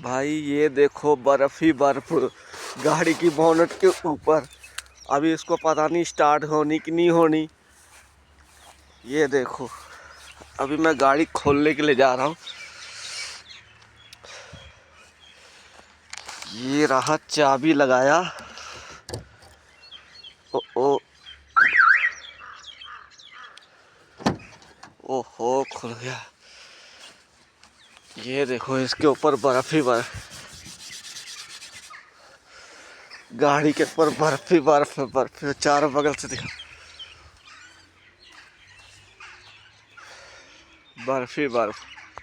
भाई ये देखो बर्फ ही बर्फ गाड़ी की बोनट के ऊपर। अभी इसको पता नहीं स्टार्ट होनी कि नहीं होनी। ये देखो अभी मैं गाड़ी खोलने के लिए जा रहा हूँ। ये रहा चाबी लगाया। ओ ओहो खुल गया। ये देखो इसके ऊपर बर्फ ही बर्फ। गाड़ी के ऊपर बर्फ ही बर्फ है, बर्फ है चारों बगल से दिखा। बर्फ ही बर्फ।